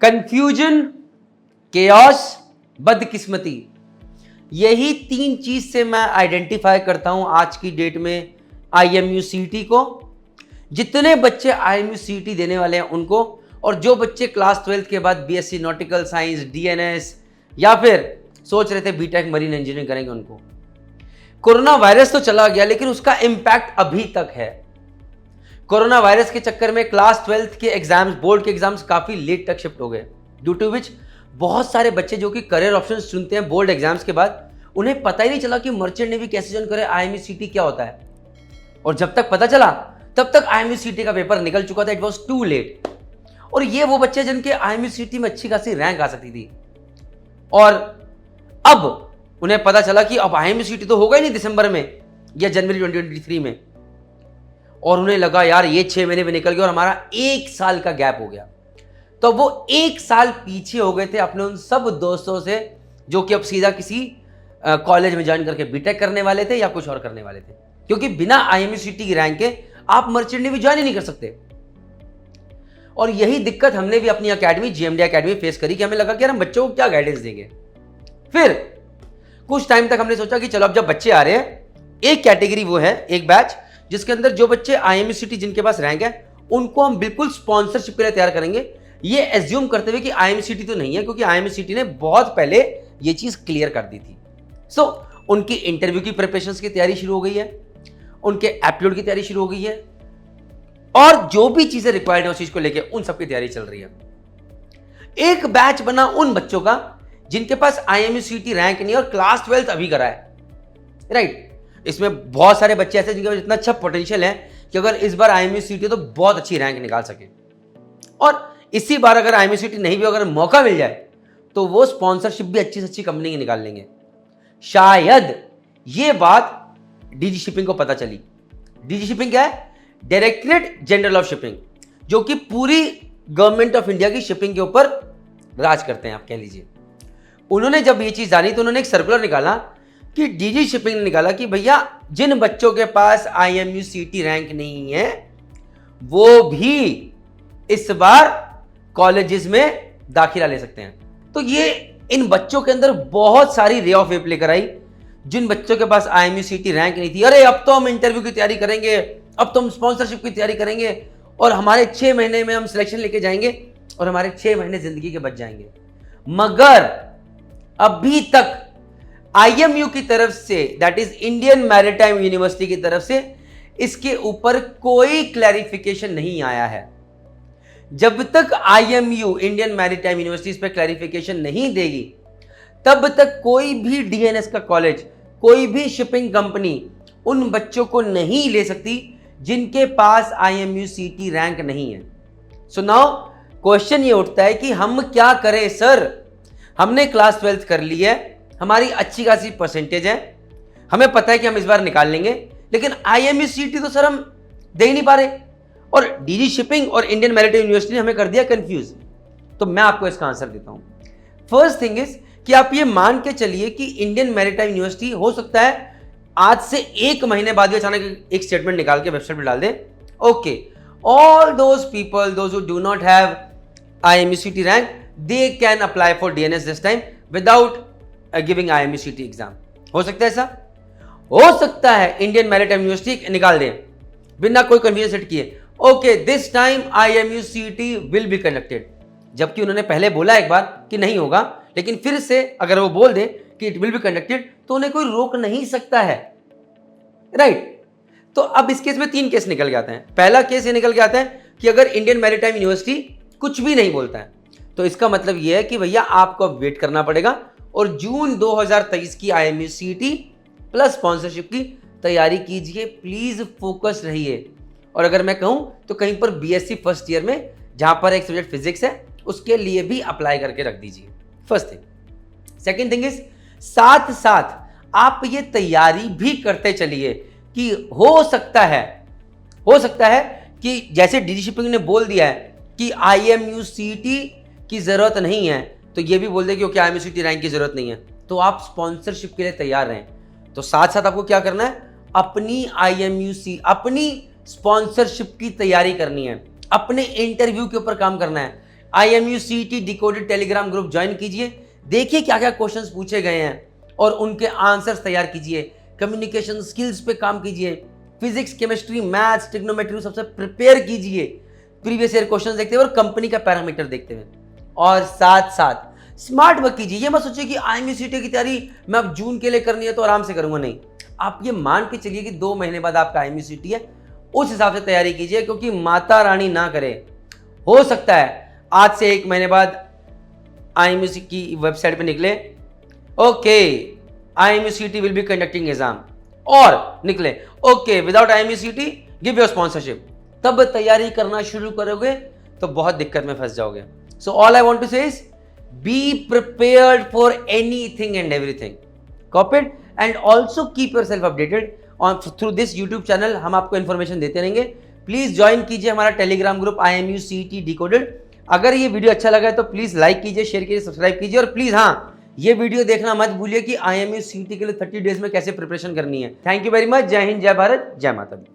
Confusion, chaos, बदकिस्मती, यही तीन चीज से मैं आइडेंटिफाई करता हूं आज की डेट में आईएमयू सीटी को। जितने बच्चे आईएमयू सीटी देने वाले हैं उनको, और जो बच्चे क्लास 12 के बाद बीएससी नॉटिकल साइंस, डीएनएस या फिर सोच रहे थे बीटेक मरीन इंजीनियरिंग करेंगे उनको। कोरोना वायरस तो चला गया लेकिन उसका इंपैक्ट अभी तक है। कोरोना वायरस के चक्कर में क्लास 12 के एग्जाम्स, बोर्ड के एग्जाम्स काफी लेट तक शिफ्ट हो गए, ड्यू टू विच बहुत सारे बच्चे जो कि करियर ऑप्शन चुनते हैं बोर्ड एग्जाम्स के बाद, उन्हें पता ही नहीं चला कि मर्चेंट नेवी कैसे ज्वाइन करे, आईएमयू सीटी क्या होता है। और जब तक पता चला तब तक आईएमयू सीटी का पेपर निकल चुका था। It was too late. और ये वो बच्चे जिनके आईएमयू सीटी में अच्छी खासी रैंक आ सकती थी, और अब उन्हें पता चला कि अब आईएमयू सीटी तो होगा ही नहीं दिसंबर में या जनवरी 2023 में, और उन्हें लगा यार ये 6 महीने में निकल गया और हमारा 1 साल का गैप हो गया। तो वो 1 साल पीछे हो गए थे अपने उन सब दोस्तों से जो कि अब सीधा किसी कॉलेज में ज्वाइन करके बीटेक करने वाले थे या कुछ और करने वाले थे, क्योंकि बिना आईएमयू सीटी की रैंक के आप मर्चेंट नेवी ज्वाइन ही नहीं कर सकते। और यही दिक्कत हमने भी अपनी एकेडमी जीएमडी एकेडमी फेस करी कि हमें लगा कि यार हम बच्चों को क्या गाइडेंस देंगे। फिर कुछ टाइम तक हमने सोचा कि चलो अब जब बच्चे आ रहे हैं, एक कैटेगरी वो है, एक बैच जिसके अंदर जो बच्चे आईएमयू सीटी जिनके पास रैंक है उनको हम बिल्कुल स्पॉन्सरशिप के लिए तैयार करेंगे, ये एज्यूम करते हुए कि आईएमयू सीटी तो नहीं है, क्योंकि आईएमयू सीटी ने बहुत पहले ये चीज क्लियर कर दी थी। सो उनकी इंटरव्यू की प्रिपरेशंस की तैयारी शुरू हो गई है, उनके एप्टीट्यूड की तैयारी शुरू हो गई है, और जो भी चीजें रिक्वायर्ड है उस चीज को लेके उन सबकी तैयारी चल रही है। एक बैच बना उन बच्चों का जिनके पास आईएमयू सीटी रैंक नहीं और क्लास 12 अभी करा है, राइट। इसमें बहुत सारे बच्चे ऐसे जिनके पास इतना अच्छा पोटेंशियल है कि अगर इस बार आईएमयू सीटी तो बहुत अच्छी रैंक निकाल सके, और इसी बार अगर आईएमयू सीटी नहीं भी अगर मौका मिल जाए तो वो स्पॉन्सरशिप भी अच्छी से अच्छी कंपनी की निकाल लेंगे। शायद ये बात डीजी शिपिंग को पता चली। डीजी शिपिंग क्या है? डायरेक्टरेट जनरल ऑफ शिपिंग, जो कि पूरी गवर्नमेंट ऑफ इंडिया की शिपिंग के ऊपर राज करते हैं, आप कह लीजिए। उन्होंने जब ये चीज जानी तो उन्होंने एक सर्कुलर निकाला कि डीजी शिपिंग ने निकाला कि भैया जिन बच्चों के पास आईएमयू सीटी रैंक नहीं है वो भी इस बार कॉलेजेस में दाखिला ले सकते हैं। तो ये इन बच्चों के अंदर बहुत सारी रे ऑफ होप लेकर आई। जिन बच्चों के पास आईएमयू सीटी रैंक नहीं थी, अरे अब तो हम इंटरव्यू की तैयारी करेंगे, अब तो हम स्पॉन्सरशिप की तैयारी करेंगे, और हमारे 6 महीने में हम सिलेक्शन लेके जाएंगे और हमारे 6 महीने जिंदगी के बच जाएंगे। मगर अभी तक आईएमयू की तरफ से, that is Indian maritime university की तरफ से, इसके ऊपर कोई क्लैरिफिकेशन नहीं आया है। जब तक आईएमयू, इंडियन मैरीटाइम यूनिवर्सिटी, इस पर क्लैरिफिकेशन नहीं देगी तब तक कोई भी डीएनएस का कॉलेज, कोई भी शिपिंग कंपनी उन बच्चों को नहीं ले सकती जिनके पास आईएमयू सीटी रैंक नहीं है। सो नाउ क्वेश्चन ये उठता है कि हम क्या करें सर? हमने क्लास 12 कर ली है, हमारी अच्छी खासी परसेंटेज है, हमें पता है कि हम इस बार निकाल लेंगे, लेकिन आईएमयू सीटी तो सर हम दे ही नहीं पा रहे, और डीजी शिपिंग और इंडियन मैरीटाइम यूनिवर्सिटी ने हमें कर दिया कंफ्यूज। तो मैं आपको इसका आंसर देता हूं। फर्स्ट थिंग इज कि आप ये मान के चलिए कि इंडियन मैरीटाइम यूनिवर्सिटी हो सकता है आज से 1 महीने बाद भी अचानक एक स्टेटमेंट निकाल के वेबसाइट पर डाल दे, okay all those people those who do not have IMU CET rank they can apply for DNS this time without giving IMU CET exam. हो सकता है ऐसा? हो सकता है इंडियन मैरीटाइम यूनिवर्सिटी निकाल दे बिना कोई कंफ्यूजन सेट किए, ओके दिस टाइम आईएमयू सीटी विल बी कंडक्टेड, जबकि उन्होंने पहले बोला एक बार कि नहीं होगा, लेकिन फिर से अगर वो बोल दे कि इट विल बी कंडक्टेड तो उन्हें कोई रोक नहीं सकता है, राइट। तो अब इस केस में 3 केस निकल के आते हैं। पहला केस ये निकल के आता है कि अगर इंडियन मैरीटाइम यूनिवर्सिटी कुछ भी नहीं बोलता है तो इसका मतलब यह है कि भैया आपको अब वेट करना पड़ेगा और जून 2023 की आईएमयू सीटी प्लस स्पॉन्सरशिप की तैयारी कीजिए, प्लीज फोकस रहिए। और अगर मैं कहूं तो कहीं पर बीएससी फर्स्ट ईयर में जहां पर एक सब्जेक्ट फिजिक्स है उसके लिए भी अप्लाई करके रख दीजिए, first thing. Second thing is साथ साथ आप ये तैयारी भी करते चलिए कि हो सकता है कि जैसे डीजी शिपिंग ने बोल दिया है कि आईएमयू सीटी की जरूरत नहीं है, तो ये भी बोल दे कि ओके आईएमयू सीटी रैंक की जरूरत नहीं है, तो आप स्पॉन्सरशिप के लिए तैयार रहें। तो साथ साथ आपको क्या करना है? अपनी अपनी स्पॉन्सरशिप की तैयारी करनी है, अपने इंटरव्यू के ऊपर काम करना है। IMUCET decoded Telegram group join कीजिए, देखिए क्या क्या क्वेश्चंस पूछे गए हैं और उनके आंसर्स तैयार कीजिए। कम्युनिकेशन स्किल्स पे काम कीजिए, फिजिक्स, केमिस्ट्री, मैथ्स, ट्रिग्नोमेट्री सबसे प्रिपेयर कीजिए प्रीवियस ईयर क्वेश्चंस देखते हुए और कंपनी का पैरामीटर देखते हुए, और साथ साथ स्मार्ट वर्क कीजिए। ये मत सोचिए कि IMUCET की तैयारी मैं अब जून के लिए करनी है तो आराम से करूंगा, नहीं। आप ये मान के चलिए कि 2 महीने बाद आपका IMUCET है, उस हिसाब से तैयारी कीजिए, क्योंकि माता रानी ना करे, हो सकता है आज से 1 महीने बाद IMUCET की वेबसाइट पे निकले okay IMUCET will be conducting exam, और निकले okay without IMUCET give your sponsorship, तब तैयारी करना शुरू करोगे तो बहुत दिक्कत में फंस जाओगे। So all I want to say is be prepared for anything and everything, copied, and also keep yourself updated on through this YouTube channel. हम आपको इन्फॉर्मेशन देते रहेंगे। प्लीज ज्वाइन कीजिए हमारा टेलीग्राम ग्रुप IMUCET डिकोडेड। अगर ये video अच्छा लगा है तो प्लीज लाइक कीजिए, शेयर कीजिए, सब्सक्राइब कीजिए, और प्लीज हाँ, ये वीडियो देखना मत भूलिए कि IMUCET के लिए 30 डेज में कैसे प्रिपरेशन करनी है। Thank you very much. जय हिंद, जय भारत, जय माता दी।